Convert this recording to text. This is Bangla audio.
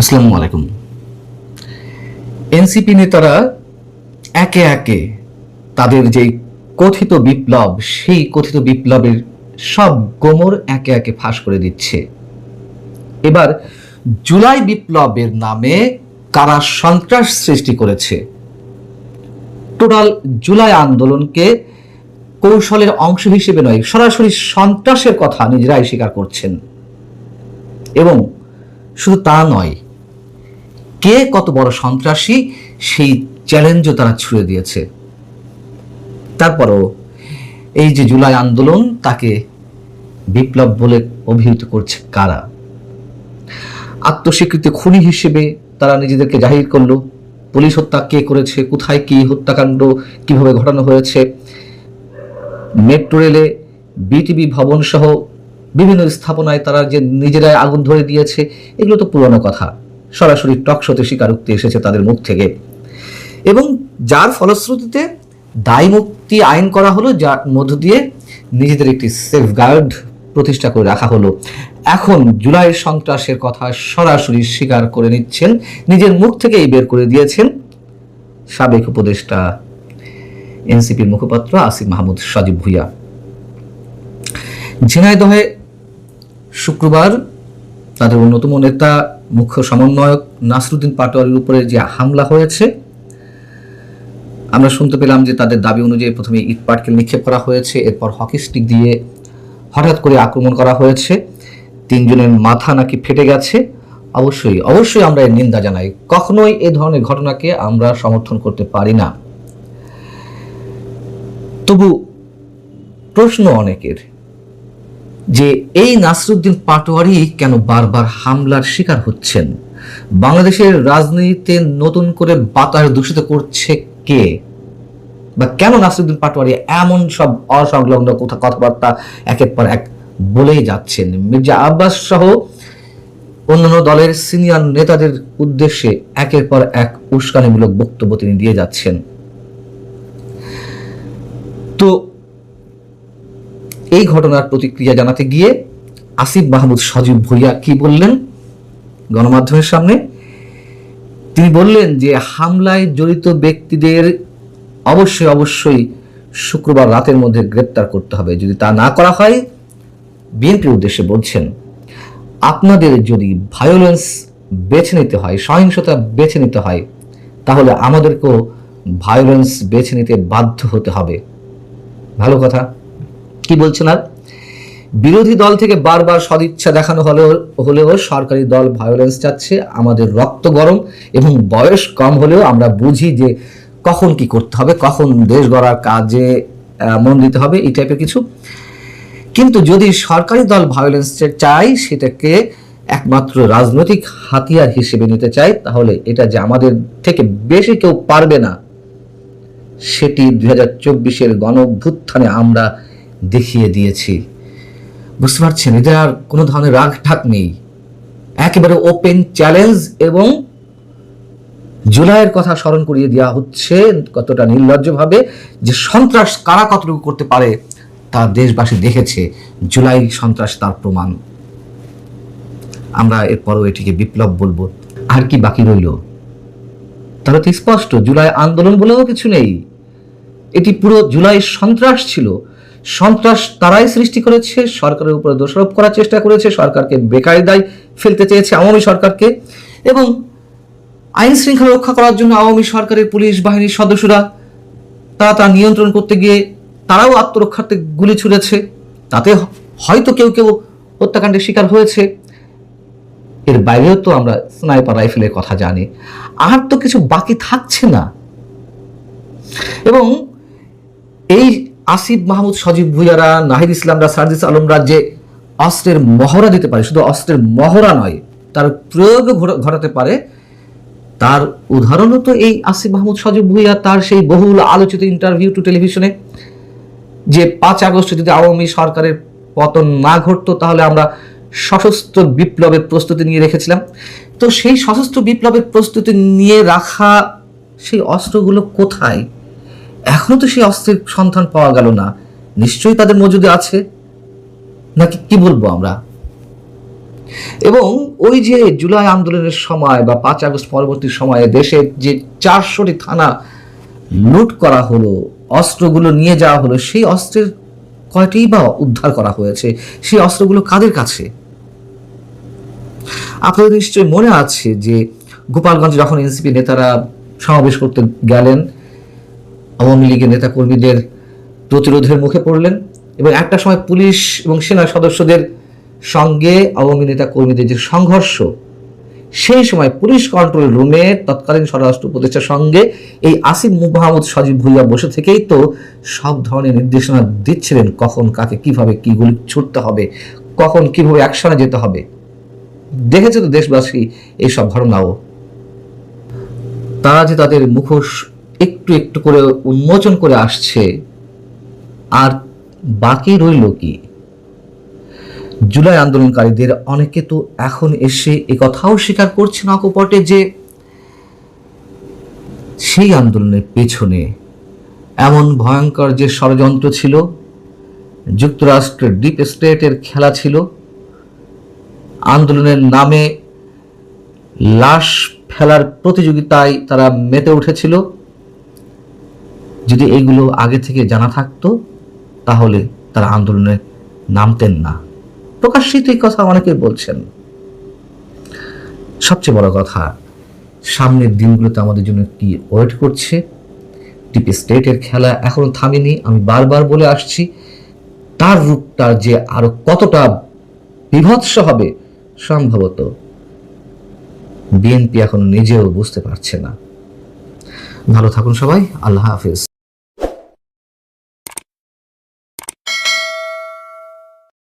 আসসালামু আলাইকুম। এনসিপি নেতারা একে একে তাদের যে কথিত বিপ্লব, সেই কথিত বিপ্লবের সব গোমর একে একে ফাঁস করে দিচ্ছে। এবার জুলাই বিপ্লবের নামে কারা সন্ত্রাস সৃষ্টি করেছে, টোটাল জুলাই আন্দোলনকে কৌশলের অংশ হিসেবে নয়, সরাসরি সন্ত্রাসের কথা নিজেরাই স্বীকার করছেন। এবং শুধু তা নয়, কে কত বড় সন্ত্রাসী সেই চ্যালেঞ্জও তারা ছুড়ে দিয়েছে। তারপরও এই যে জুলাই আন্দোলন, তাকে বিপ্লব বলে অভিহিত করছে কারা? আত্মস্বীকৃতি খুনি হিসেবে তারা নিজেদেরকে জাহির করলো। পুলিশ হত্যা কে করেছে, কোথায় কি হত্যাকাণ্ড কিভাবে ঘটানো হয়েছে, মেট্রো রেলে বিটিভি ভবন সহ বিভিন্ন স্থাপনায় তারা যে নিজেরাই আগুন ধরে দিয়েছে, এগুলো তো পুরনো কথা। সরাসরি টকশোতে স্বীকারোক্তি এসেছে তাদের মুখ থেকে, এবং যার ফলশ্রুতিতে দায় মুক্তি আইন করা হলো, যার মধ্য দিয়ে নিজেদের একটি সেফগার্ড প্রতিষ্ঠা করে রাখা হলো। এখন জুলাই সন্ত্রাসের কথা সরাসরি স্বীকার করে নিচ্ছেন, নিজের মুখ থেকেই বের করে দিয়েছেন সাবেক উপদেষ্টা এনসিপির মুখপাত্র আসিফ মাহমুদ সজীব ভুঁইয়া। ঝিনাইদহে শুক্রবার তাদের অন্যতম নেতা, মুখ্য সমন্বয়ক নাসরুদ্দিন পাটোয়ারির উপরে যে হামলা হয়েছে, আমরা শুনতে পেলাম যে তাদের দাবি অনুযায়ী প্রথমে ইট পাটকেল নিক্ষেপ করা হয়েছে, এরপর হকি স্টিক দিয়ে হঠাৎ করে আক্রমণ করা হয়েছে। 3 জনের মাথা নাকি ফেটে গেছে। অবশ্যই আমরা এর নিন্দা জানাই। কখনোই এ ধরনের ঘটনাকে আমরা সমর্থন করতে পারি না। তবু প্রশ্ন অনেকের যে এই নাসরুদ্দিন পাটোয়ারি কেন বারবার হামলার শিকার হচ্ছেন? বাংলাদেশের রাজনীতিতে নতুন করে বাতাস দূষিত করছে কে? বা কেন নাসরুদ্দিন পাটোয়ারি এমন সব অসংলগ্ন কথাবার্তা একের পর এক বলেই যাচ্ছেন? মির্জা আব্বাস সহ অন্যান্য দলের সিনিয়র নেতাদের উদ্দেশ্যে একের পর এক উস্কানিমূলক বক্তব্য তিনি দিয়ে যাচ্ছেন। তো এই ঘটনার প্রতিক্রিয়া জানাতে গিয়ে আসিফ মাহমুদ সজীব ভুঁইয়া কি বললেন গণমাধ্যমের সামনে? তিনি বললেন যে হামলায় জড়িত ব্যক্তিদের অবশ্যই শুক্রবার রাতের মধ্যে গ্রেপ্তার করতে হবে। যদি তা না করা হয়, বিএনপির উদ্দেশ্যে বলছেন, আপনাদের যদি ভায়োলেন্স বেছে নিতে হয়, সহিংসতা বেছে নিতে হয়, তাহলে আমাদেরকেও ভায়োলেন্স বেছে নিতে বাধ্য হতে হবে। ভালো কথা। কি বলছেন? আর বিরোধী দল থেকে বারবার সদিচ্ছা দেখানো হলেও সরকারি দল ভায়োলেন্স চাচ্ছে। আমাদের রক্ত গরম এবং বয়স কম হলেও আমরা বুঝি যে কখন কি করতে হবে, কখন দেশ গড়ার কাজে মন দিতে হবে, এই টাইপের কিছু। কিন্তু যদি সরকারি দল ভায়োলেন্স চায়, সেটাকে একমাত্র রাজনৈতিক হাতিয়ার হিসেবে নিতে চায়, তাহলে এটা যে আমাদের থেকে বেশি কেউ পারবে না, সেটি 2024-এর গণঅভ্যুত্থানে আমরা দেখিয়ে দিয়েছি। বুঝতে পারছেন? এদের আর কোনো ধরনের রাগ ঠাক নেই, একেবারে ওপেন চ্যালেঞ্জ। এবং জুলাইয়ের কথা স্মরণ করিয়ে দেওয়া হচ্ছে কতটা নির্লজ্জভাবে, যে সন্ত্রাস কারা কতটুকু করতে পারে তা দেশবাসী দেখেছে। জুলাই সন্ত্রাস তার প্রমাণ। আমরা এরপরও এটিকে বিপ্লব বলবো। আর কি বাকি রইল? তাহলে তো স্পষ্ট, জুলাই আন্দোলন বলেও কিছু নেই, এটি পুরো জুলাই সন্ত্রাস ছিল। সন্ত্রাস তারাই সৃষ্টি করেছে, সরকারের উপরে দোষারোপ করার চেষ্টা করেছে, সরকারকে বেকায়দায় ফেলতে চেয়েছে আওয়ামী সরকারকে, এবং আইন শৃঙ্খলা রক্ষা করার জন্য আওয়ামী সরকারের পুলিশ বাহিনীর সদস্যরা তারা তা নিয়ন্ত্রণ করতে গিয়ে তারাও আত্মরক্ষার্থে গুলি ছুড়েছে। তাতে হয়তো কেউ হত্যাকাণ্ডের শিকার হয়েছে। এর বাইরেও তো আমরা স্নাইপার রাইফেলের কথা জানি। আর তো কিছু বাকি থাকছে না। এবং এই আসিফ মাহমুদ সজীব ভুঁইয়ারা, নাহিদ ইসলামরা, সার্জিস আলমরা যে অস্ত্রের মহড়া দিতে পারে, শুধু অস্ত্রের মহড়া নয়, তার প্রয়োগও ঘটাতে পারে, তার উদাহরণও তো এই আসিফ মাহমুদ সজীব ভুঁইয়া। তার সেই বহুল আলোচিত ইন্টারভিউ টু টেলিভিশনে, যে 5 আগস্ট যদি আওয়ামী সরকারের পতন না ঘটতো, তাহলে আমরা সশস্ত্র বিপ্লবের প্রস্তুতি নিয়ে রেখেছিলাম। তো সেই সশস্ত্র বিপ্লবের প্রস্তুতি নিয়ে রাখা সেই অস্ত্রগুলো কোথায়? এখনো তো সেই অস্ত্রের সন্ধান পাওয়া গেল না। নিশ্চয়ই তাদের মজুদে আছে, নাকি কি বলবো আমরা? এবং ওই যে জুলাই আন্দোলনের সময় বা 5 আগস্ট পরবর্তী সময়ে দেশে যে 400টি থানা লুট করা হলো, অস্ত্রগুলো নিয়ে যাওয়া হলো, সেই অস্ত্রের কয়টি বা উদ্ধার করা হয়েছে? সেই অস্ত্রগুলো কাদের কাছে? আপনাদের নিশ্চয়ই মনে আছে যে গোপালগঞ্জে যখন এনসিপি নেতারা সমাবেশ করতে গেলেন, আওয়ামী লীগের নেতা কর্মীদের প্রতিরোধের মুখে পড়লেন এবং একটা সময় পুলিশ এবং সেনা সদস্যদের সঙ্গে আওয়ামী নেতা কর্মীদের যে সংঘর্ষ, সেই সময় পুলিশ কন্ট্রোল রুমে তৎকালীন স্বরাষ্ট্র উপদেষ্টার সঙ্গে এই আসিফ মোহাম্মদ সজীব ভুইয়া বসে থেকেই তো সব ধরনের নির্দেশনা দিচ্ছিলেন, কখন কাকে কিভাবে কি গুলি ছুটতে হবে, কখন কিভাবে অ্যাকশনে যেতে হবে। দেখেছে তো দেশবাসী এইসব ঘটনাও। তারা যে তাদের মুখোশ একটু একটু করে উন্মোচন করে আসছে, আর বাকি রইল কি? জুলাই আন্দোলনকারীদের অনেকে তো এখন এসে কথাও স্বীকার করছে না অকপটে যে সেই আন্দোলনের পেছনে এমন ভয়ঙ্কর যে ষড়যন্ত্র ছিল, যুক্তরাষ্ট্রের ডিপ স্টেটের খেলা ছিল, আন্দোলনের নামে লাশ ফেলার প্রতিযোগিতায় তারা মেতে উঠেছিল। যদি এইগুলো আগে থেকে জানা থাকতো তাহলে তারা আন্দোলনে নামতেন না। প্রকাশ্যেই তো এই কথা অনেকে বলছেন। সবচেয়ে বড় কথা, সামনের দিনগুলোতে আমাদের জন্য কি ওয়েট করছে? ডিপ স্টেটের খেলা এখনো থামেনি, আমি বারবার বলে আসছি। তার রূপটা যে আরো কতটা বিভৎস হবে সম্ভবত বিএনপি এখন নিজেও বুঝতে পারছে না। ভালো থাকুন সবাই, আল্লাহ হাফেজ।